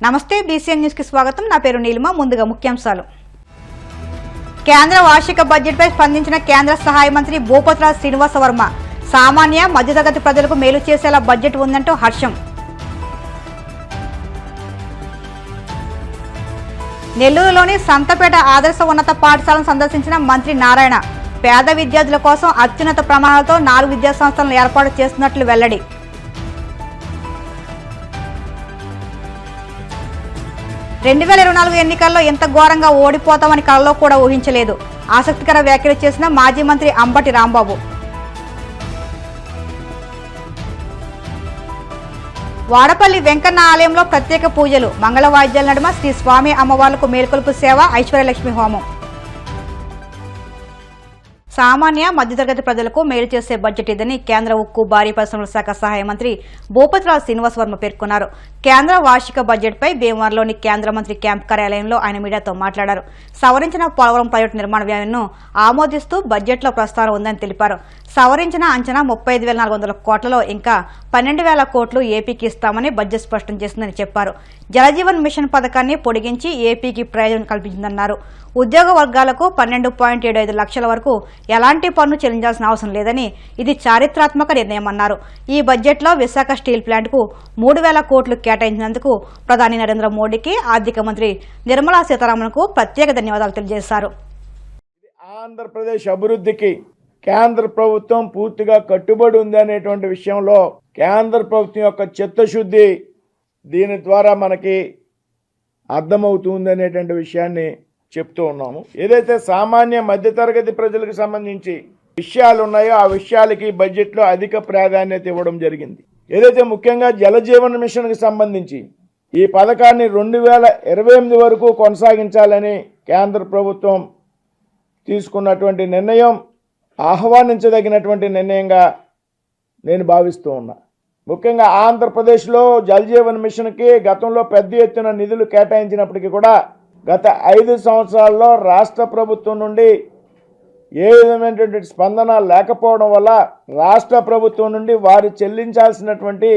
నమస్తే BCN news కి స్వాగతం। నా పేరు నీలిమ। ముందుగా ముఖ్యాంశాలు। కేంద్ర వార్షిక బడ్జెట్ పై స్పందించిన కేంద్ర సహాయ మంత్రి భూపతిరాజు శ్రీనివాస వర్మ సామాన్య మధ్యతరగతి ప్రజలకు మేలు చేసేలా బడ్జెట్ ఉందంటూ హర్షం। నెల్లూరులోని సంతపేట ఆదర్శ ఉన్నత పాఠశాలను సందర్శించిన మంత్రి నారాయణ పేద విద్యార్థుల కోసం అత్యున్నత ప్రమాణాలతో 4 విద్యాసంస్థలను ఏర్పాటు చేస్తున్నట్లు వెల్లడి। 2024 ఎన్నికల్లో ఎంత ఘోరంగా ఓడిపోతామని కలలో కూడా ఊహించలేదు ఆసక్తికర వ్యాఖ్యలు చేసిన మాజీ మంత్రి అంబటి రాంబాబు। వాడపల్లి వెంకన్న ఆలయంలో ప్రత్యేక పూజలు మంగళ వాయిద్యాల నడుమ శ్రీ స్వామి అమ్మవార్లకు మేల్కొలుపు సేవ ఐశ్వర్యలక్ష్మి హోమం। సామాన్య మధ్యతరగతి ప్రజలకు మేలు చేసే బడ్జెట్ ఇదని కేంద్ర ఉక్కు భారీ పరిశ్రమల శాఖ సహాయ మంత్రి భూపతిరాజు శ్రీనివాస వర్మ పేర్కొన్నారు। కేంద్ర వార్షిక బడ్జెట్ పై భీమవరంలోని కేంద్ర మంత్రి క్యాంప్ కార్యాలయంలో ఆయన మీడియాతో మాట్లాడారు। సవరించిన పోలవరం ప్రాజెక్టు నిర్మాణ వ్యయంను ఆమోదిస్తూ బడ్జెట్లో ప్రస్తావన ఉందని తెలిపారు। సవరించిన అంచనా 35,400 కోట్లలో ఇంకా 12,000 కోట్లు ఏపీకి ఇస్తామని బడ్జెట్ స్పష్టం చేసిందని చెప్పారు। జలజీవన్ మిషన్ పథకాన్ని పొడిగించి ఏపీకి ప్రయోజనం కల్పించిందన్నారు। ఉద్యోగ వర్గాలకు 12.75 లక్షల వరకు ఎలాంటి పన్ను చెల్లించాల్సిన అవసరం లేదని ఇది చారిత్రాత్మక నిర్ణయమన్నారు। ఈ బడ్జెట్లో విశాఖ స్టీల్ ప్లాంట్కు 3,000 కోట్లు కేటాయించినందుకు ప్రధాని నరేంద్ర మోడీకి ఆర్థిక మంత్రి నిర్మలా సీతారామన్కు ప్రత్యేక ధన్యవాదాలు తెలియజేశారు। ఆంధ్రప్రదేశ్ అభివృద్ధికి కేంద్ర ప్రభుత్వం పూర్తిగా కట్టుబడి ఉంది అనేటువంటి విషయంలో కేంద్ర ప్రభుత్వం యొక్క చిత్తశుద్ధి దీని ద్వారా మనకి అర్థమవుతుంది అనేటువంటి విషయాన్ని చెప్తూ ఉన్నాము। ఏదైతే సామాన్య మధ్యతరగతి ప్రజలకు సంబంధించి విషయాలు ఉన్నాయో ఆ విషయాలకి బడ్జెట్లో అధిక ప్రాధాన్యత ఇవ్వడం జరిగింది। ఏదైతే ముఖ్యంగా జలజీవన్ మిషన్కి సంబంధించి ఈ పథకాన్ని 2028 వరకు కొనసాగించాలని కేంద్ర ప్రభుత్వం తీసుకున్నటువంటి నిర్ణయం ఆహ్వానించదగినటువంటి నిర్ణయంగా నేను భావిస్తూ ఉన్నా। ముఖ్యంగా ఆంధ్రప్రదేశ్లో జలజీవన్ మిషన్కి గతంలో పెద్ద ఎత్తున నిధులు కేటాయించినప్పటికీ కూడా గత 5 సంవత్సరాల్లో రాష్ట్ర ప్రభుత్వం నుండి ఏ విధమైనటువంటి స్పందన లేకపోవడం వల్ల రాష్ట్ర ప్రభుత్వం నుండి వారు చెల్లించాల్సినటువంటి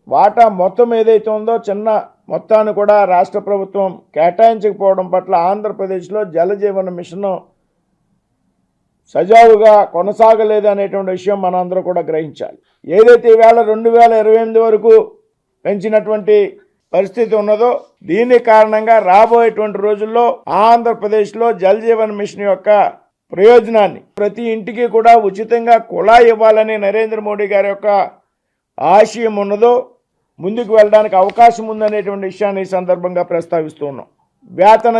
వాటా మొత్తం ఏదైతే ఉందో చిన్న మొత్తాన్ని కూడా రాష్ట్ర ప్రభుత్వం కేటాయించకపోవడం పట్ల ఆంధ్రప్రదేశ్లో జలజీవన్ మిషన్ సజావుగా కొనసాగలేదు అనేటువంటి విషయం మనందరూ కూడా గ్రహించాలి। ఏదైతే ఈవేళ 2028 వరకు పెంచినటువంటి పరిస్థితి ఉన్నదో దీని కారణంగా రాబోయేటువంటి రోజుల్లో ఆంధ్రప్రదేశ్లో జలజీవన్ మిషన్ యొక్క ప్రయోజనాన్ని ప్రతి ఇంటికి కూడా ఉచితంగా కుళాయి ఇవ్వాలని నరేంద్ర మోడీ గారి యొక్క ఆశయం ఉన్నదో ముందుకు వెళ్ళడానికి అవకాశం ఉందనేటువంటి విషయాన్ని ఈ సందర్భంగా ప్రస్తావిస్తూ ఉన్నాం। వేతన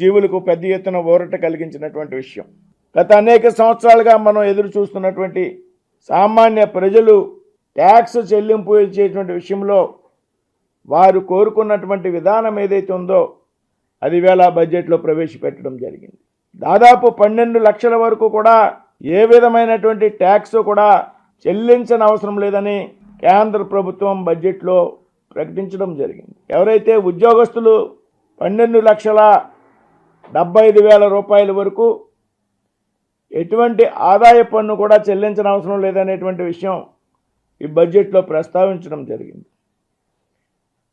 జీవులకు పెద్ద ఎత్తున ఊరట కలిగించినటువంటి విషయం। గత అనేక సంవత్సరాలుగా మనం ఎదురు చూస్తున్నటువంటి సామాన్య ప్రజలు ట్యాక్స్ చెల్లింపు చేసేటువంటి విషయంలో వారు కోరుకున్నటువంటి విధానం ఏదైతే ఉందో అది వేళ బడ్జెట్లో ప్రవేశపెట్టడం జరిగింది। దాదాపు 12 లక్షల వరకు కూడా ఏ విధమైనటువంటి ట్యాక్స్ కూడా చెల్లించని అవసరం లేదని కేంద్ర ప్రభుత్వం బడ్జెట్లో ప్రకటించడం జరిగింది। ఎవరైతే ఉద్యోగస్తులు 12,75,000 రూపాయల వరకు ఎటువంటి ఆదాయ పన్ను కూడా చెల్లించని అవసరం లేదనేటువంటి విషయం ఈ బడ్జెట్లో ప్రస్తావించడం జరిగింది।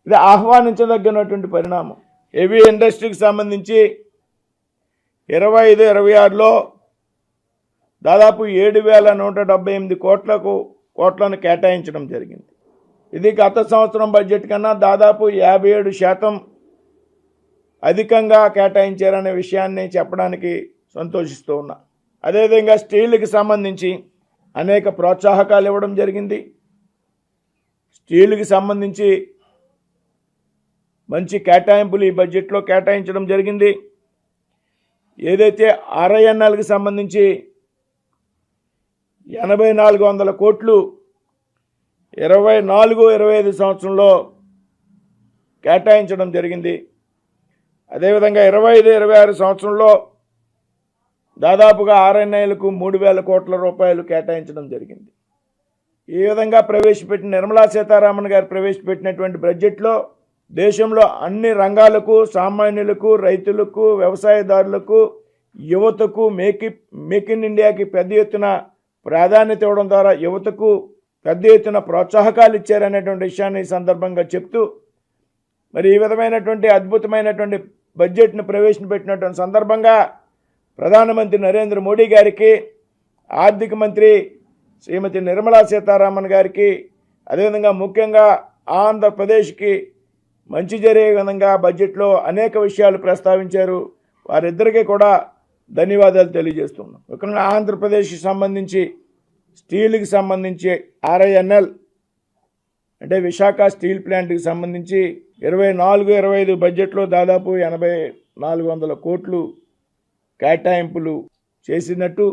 ఇది ఆహ్వానించదగినటువంటి పరిణామం। హెవీ ఇండస్ట్రీకి సంబంధించి 25-26లో దాదాపు 7,178 కోట్లను కేటాయించడం జరిగింది। ఇది గత సంవత్సరం బడ్జెట్ కన్నా దాదాపు 57% అధికంగా కేటాయించారనే విషయాన్ని చెప్పడానికి సంతోషిస్తూ ఉన్నా। అదేవిధంగా స్టీల్కి సంబంధించి అనేక ప్రోత్సాహకాలు ఇవ్వడం జరిగింది। స్టీల్కి సంబంధించి మంచి కేటాయింపులు ఈ బడ్జెట్లో కేటాయించడం జరిగింది। ఏదైతే RINLకి సంబంధించి 8,400 కోట్లు 24-25 సంవత్సరంలో కేటాయించడం జరిగింది। అదేవిధంగా 25-26 సంవత్సరంలో దాదాపుగా RINLకు 3,000 కోట్ల రూపాయలు కేటాయించడం జరిగింది। ఈ విధంగా ప్రవేశపెట్టిన నిర్మలా సీతారామన్ గారు ప్రవేశపెట్టినటువంటి బడ్జెట్లో దేశంలో అన్ని రంగాలకు సామాన్యులకు రైతులకు వ్యవసాయదారులకు యువతకు మేక్ ఇన్ ఇండియాకి పెద్ద ఎత్తున ప్రాధాన్యత ఇవ్వడం ద్వారా యువతకు పెద్ద ఎత్తున ప్రోత్సాహకాలు ఇచ్చారనేటువంటి విషయాన్ని ఈ సందర్భంగా చెప్తూ మరి ఈ విధమైనటువంటి అద్భుతమైనటువంటి బడ్జెట్ను ప్రవేశపెట్టినటువంటి సందర్భంగా ప్రధానమంత్రి నరేంద్ర మోడీ గారికి, ఆర్థిక మంత్రి శ్రీమతి నిర్మలా సీతారామన్ గారికి, అదేవిధంగా ముఖ్యంగా ఆంధ్రప్రదేశ్కి మంచి జరిగే విధంగా బడ్జెట్లో అనేక విషయాలు ప్రస్తావించారు. వారిద్దరికీ కూడా ధన్యవాదాలు తెలియజేస్తున్నాం. ముఖ్యంగా ఆంధ్రప్రదేశ్కి సంబంధించి స్టీల్కి సంబంధించి RINL అంటే విశాఖ స్టీల్ ప్లాంట్కి సంబంధించి 24-25 బడ్జెట్లో దాదాపు 8400 కోట్లు కేటాయింపులు చేసినట్టు,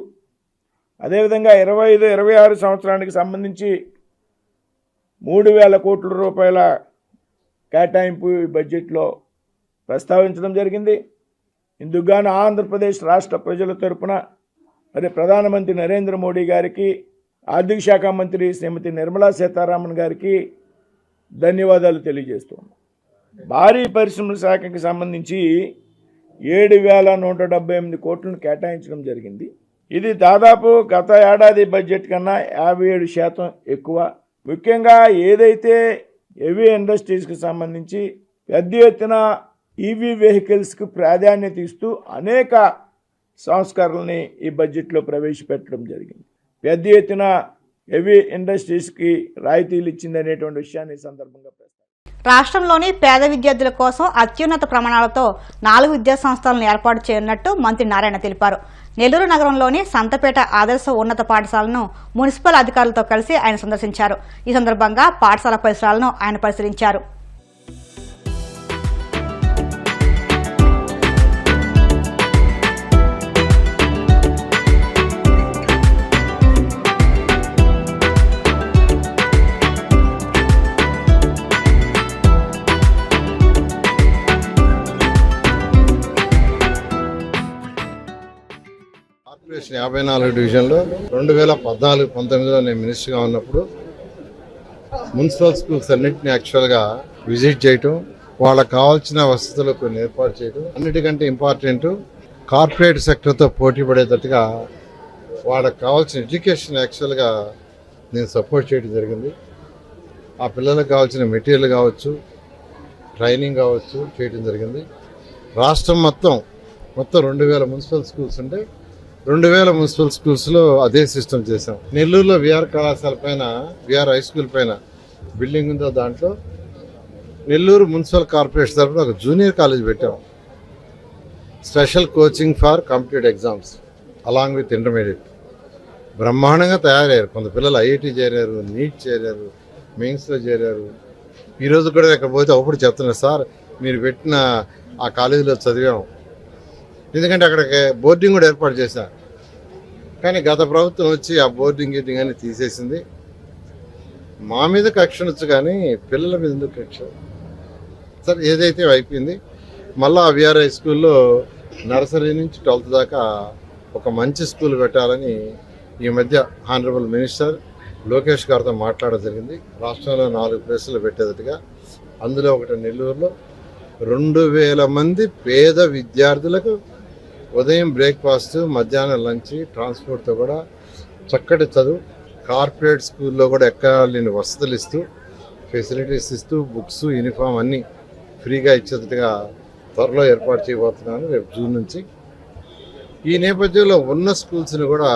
అదేవిధంగా 25-26 సంవత్సరానికి సంబంధించి 3000 కోట్ల రూపాయల కేటాయింపు ఈ బడ్జెట్లో ప్రస్తావించడం జరిగింది. ఇందుకు గాను ఆంధ్రప్రదేశ్ రాష్ట్ర ప్రజల తరపున మరి ప్రధానమంత్రి నరేంద్ర మోడీ గారికి, ఆర్థిక శాఖ మంత్రి శ్రీమతి నిర్మలా సీతారామన్ గారికి ధన్యవాదాలు తెలియజేస్తున్నాం. భారీ పరిశ్రమల శాఖకి సంబంధించి 7,178 కోట్లను కేటాయించడం జరిగింది. ఇది దాదాపు గత ఏడాది బడ్జెట్ కన్నా 57% ఎక్కువ. ముఖ్యంగా ఏదైతే హెవీ ఇండస్ట్రీస్కి సంబంధించి పెద్ద ఎత్తున EV వెహికల్స్కి ప్రాధాన్యత ఇస్తూ అనేక సంస్కరణల్ని ఈ బడ్జెట్లో ప్రవేశపెట్టడం జరిగింది. పెద్ద ఎత్తున హెవీ ఇండస్ట్రీస్కి రాయితీలు ఇచ్చిందనేటువంటి విషయాన్ని ఈ సందర్భంగా రాష్ట్రంలోని పేద విద్యార్థుల కోసం అత్యున్నత ప్రమాణాలతో 4 విద్యా సంస్థలను ఏర్పాటు చేయనున్నట్టు మంత్రి నారాయణ తెలిపారు. నెల్లూరు నగరంలోని సంతపేట ఆదర్శ ఉన్నత పాఠశాలను మున్సిపల్ అధికారులతో కలిసి ఆయన సందర్శించారు. ఈ సందర్భంగా పాఠశాల పరిసరాలను ఆయన పరిశీలించారు. కార్పొరేషన్ 54 డివిజన్లో 2014-19లో నేను మినిస్టర్గా ఉన్నప్పుడు మున్సిపల్ స్కూల్స్ అన్నింటినీ యాక్చువల్గా విజిట్ చేయటం, వాళ్ళకి కావాల్సిన వసతులు కొన్ని ఏర్పాటు చేయడం, అన్నిటికంటే ఇంపార్టెంట్ కార్పొరేట్ సెక్టర్తో పోటీ పడేటట్టుగా వాళ్ళకి కావాల్సిన ఎడ్యుకేషన్ యాక్చువల్గా నేను సపోర్ట్ చేయడం జరిగింది. ఆ పిల్లలకు కావాల్సిన మెటీరియల్ కావచ్చు, ట్రైనింగ్ కావచ్చు చేయడం జరిగింది. రాష్ట్రం మొత్తం 2000 మున్సిపల్ స్కూల్స్ ఉంటే 2000 మున్సిపల్ స్కూల్స్లో అదే సిస్టమ్ చేసాం. నెల్లూరులో విఆర్ కళాశాల పైన, విఆర్ హై స్కూల్ పైన బిల్డింగ్ ఉందో దాంట్లో నెల్లూరు మున్సిపల్ కార్పొరేషన్ తరఫున ఒక జూనియర్ కాలేజ్ పెట్టాం. Special coaching for competitive exams along with intermediate. బ్రహ్మాండంగా తయారయ్యారు. కొంత పిల్లలు IIT చేరారు, నీట్ చేరారు, మెయిన్స్లో చేరారు. ఈరోజు కూడా ఇక్కడ పోతే అప్పుడు చెప్తున్నారు, సార్ మీరు పెట్టిన ఆ కాలేజీలో చదివాం. ఎందుకంటే అక్కడికి బోర్డింగ్ కూడా ఏర్పాటు చేశారు. కానీ గత ప్రభుత్వం వచ్చి ఆ బోర్డింగ్ అని తీసేసింది. మా మీద కక్ష వచ్చు కానీ పిల్లల మీద ఎందుకు కక్ష? సరే ఏదైతే అయిపోయింది. మళ్ళీ ఆ విఆర్ హై స్కూల్లో నర్సరీ నుంచి 12th దాకా ఒక మంచి స్కూల్ పెట్టాలని ఈ మధ్య హానరబుల్ మినిస్టర్ లోకేష్ గారితో మాట్లాడడం జరిగింది. రాష్ట్రంలో 4 ప్లేసులు పెట్టేటట్టుగా, అందులో ఒకటి నెల్లూరులో 2000 మంది పేద విద్యార్థులకు ఉదయం బ్రేక్ఫాస్ట్, మధ్యాహ్నం లంచ్, ట్రాన్స్పోర్ట్తో కూడా చక్కటి చదువు, కార్పొరేట్ స్కూల్లో కూడా ఎక్కలేని వసతులు ఇస్తూ, ఫెసిలిటీస్ ఇస్తూ, బుక్స్, యూనిఫామ్ అన్నీ ఫ్రీగా ఇచ్చేటట్టుగా త్వరలో ఏర్పాటు చేయబోతున్నాను రేపు జూన్ నుంచి. ఈ నేపథ్యంలో ఉన్న స్కూల్స్ని కూడా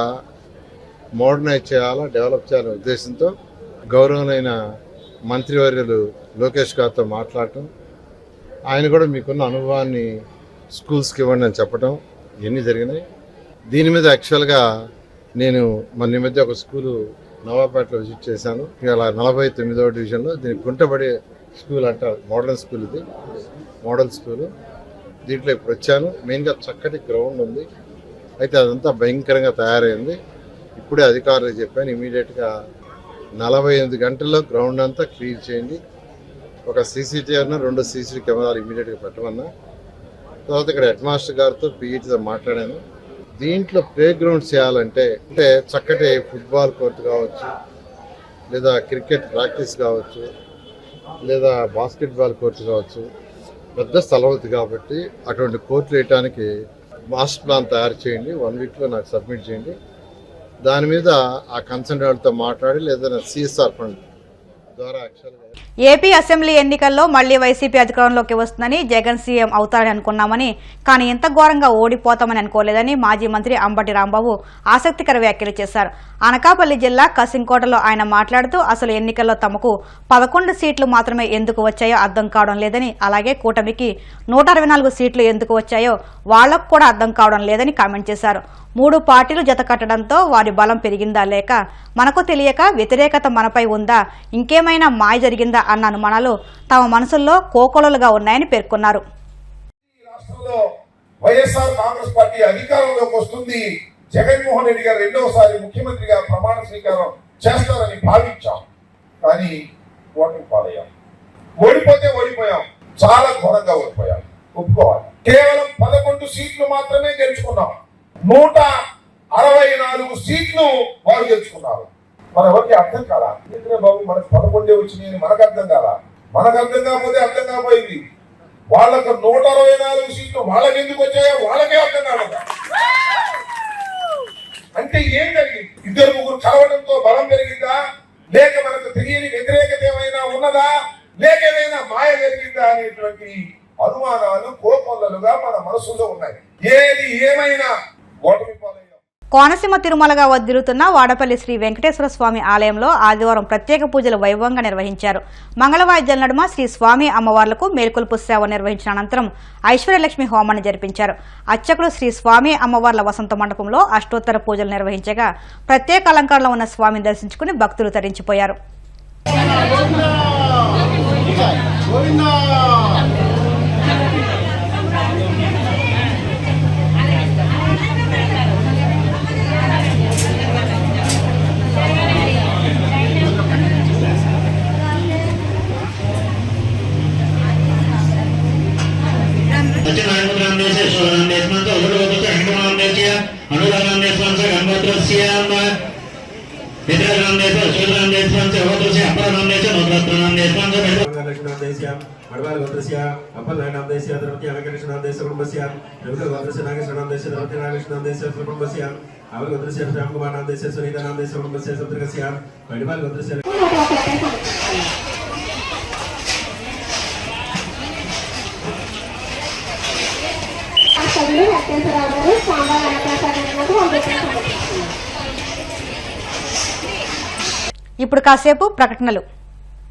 మోడర్నైజ్ చేయాలా, డెవలప్ చేయాలనే ఉద్దేశంతో గౌరవనైన మంత్రివర్యులు లోకేష్ గారితో మాట్లాడటం, ఆయన కూడా మీకున్న అనుభవాన్ని స్కూల్స్కి ఇవ్వండి అని చెప్పడం ఇవన్నీ జరిగినాయి. దీని మీద యాక్చువల్గా నేను మన మధ్య ఒక స్కూలు నవాపేటలో విజిట్ చేశాను. ఇవాళ 49వ డివిజన్లో దీన్ని కుంటబడి స్కూల్ అంటారు, మోడల్ స్కూల్. ఇది మోడల్ స్కూలు. దీంట్లో ఇప్పుడు వచ్చాను. మెయిన్గా చక్కటి గ్రౌండ్ ఉంది. అయితే అదంతా భయంకరంగా తయారైంది. ఇప్పుడే అధికారులు చెప్పాను, ఇమీడియట్గా 48 గంటల్లో గ్రౌండ్ అంతా క్లియర్ చేయండి. ఒక CCTV 2 CCTV కెమెరాలు ఇమీడియట్గా పెట్టమన్నా. తర్వాత ఇక్కడ హెడ్ మాస్టర్ గారితో PETతో మాట్లాడాను. దీంట్లో ప్లే గ్రౌండ్ చేయాలంటే చక్కటి ఫుట్బాల్ కోర్టు కావచ్చు, లేదా క్రికెట్ ప్రాక్టీస్ కావచ్చు, లేదా బాస్కెట్బాల్ కోర్టు కావచ్చు. పెద్ద స్థలం అవుతుంది కాబట్టి అటువంటి కోర్టులు వేయడానికి మాస్టర్ ప్లాన్ తయారు చేయండి. 1 వీక్లో నాకు సబ్మిట్ చేయండి. దాని మీద ఆ కన్సర్న్ వాళ్ళతో మాట్లాడి లేదా CSR ఫండ్ ద్వారా యాక్చువల్గా ఏపీ అసెంబ్లీ ఎన్నికల్లో మళ్లీ వైసీపీ అధికారంలోకి వస్తుందని, జగన్ సీఎం అవుతారని అనుకున్నామని, కానీ ఇంత ఘోరంగా ఓడిపోతామని అనుకోలేదని మాజీ మంత్రి అంబటి రాంబాబు ఆసక్తికర వ్యాఖ్యలు చేశారు. అనకాపల్లి జిల్లా కసింకోటలో ఆయన మాట్లాడుతూ అసలు ఎన్నికల్లో తమకు 11 సీట్లు మాత్రమే ఎందుకు వచ్చాయో అర్థం కావడం లేదని, అలాగే కూటమికి 164 సీట్లు ఎందుకు వచ్చాయో వాళ్లకు కూడా అర్థం కావడం లేదని కామెంట్ చేశారు. 3 పార్టీలు జత కట్టడంతో వారి బలం పెరిగిందా లేక మనకు తెలియక వ్యతిరేకత మనపై ఉందా, ఇంకేమైనా మాయ జరిగిందా అన్న అనుమానాలు తమ మనసుల్లో కోకొలలుగా ఉన్నాయని పేర్కొన్నారు. రాష్ట్రంలో వైఎస్ఆర్ కాంగ్రెస్ పార్టీ అధికారంలోకి వస్తుంది, జగన్మోహన్ రెడ్డి గారు రెండవసారి ముఖ్యమంత్రిగా ప్రమాణ స్వీకారం చేస్తారని భావించాం. కానీ ఓటమి పాలయ్యాం. ఓడిపోతే ఓడిపోయాం, చాలా ఘోరంగా ఓడిపోయాం, ఒప్పుకోవాలి. కేవలం 11 సీట్లు మాత్రమే గెలుచుకున్నాం. 164 సీట్లు వారు గెలుచుకున్నారు. మన ఎవరికి అర్థం కాదా? బాబు మనకు 11 వచ్చినాయని మనకు అర్థం కాదా? మనకు అర్థం కాకపోతే అర్థం కాకపోయింది. వాళ్ళకు 164 సీట్లు వాళ్ళకి ఎందుకు వచ్చాయో వాళ్ళకే అర్థం కాదు. అంటే ఏం జరిగింది? 2-3 కలవడంతో బలం పెరిగిందా, లేక మనకు తెలియని వ్యతిరేకత ఏమైనా ఉన్నదా, లేక ఏదైనా మాయ జరిగిందా అనేటువంటి అనుమానాలు కోకొల్లలుగా మన మనసులో ఉన్నాయి. ఏది ఏమైనా ఓటమి పాలయ్యాం. కోనసీమ తిరుమలగా వర్ధిల్లుతున్న వాడపల్లి శ్రీ వెంకటేశ్వర స్వామి ఆలయంలో ఆదివారం ప్రత్యేక పూజలు వైభవంగా నిర్వహించారు. మంగళవాద్యాల నడుమ శ్రీ స్వామి అమ్మవార్లకు మేల్కొల్పు సేవ నిర్వహించిన అనంతరం ఐశ్వర్యలక్ష్మి హోమాన్ని జరిపించారు. అర్చకులు శ్రీ స్వామి అమ్మవార్ల వసంత మండపంలో అష్టోత్తర పూజలు నిర్వహించగా ప్రత్యేక అలంకారంలో ఉన్న స్వామిని దర్శించుకుని భక్తులు తరించిపోయారు. ఇప్పుడు కాసేపు ప్రకటనలు.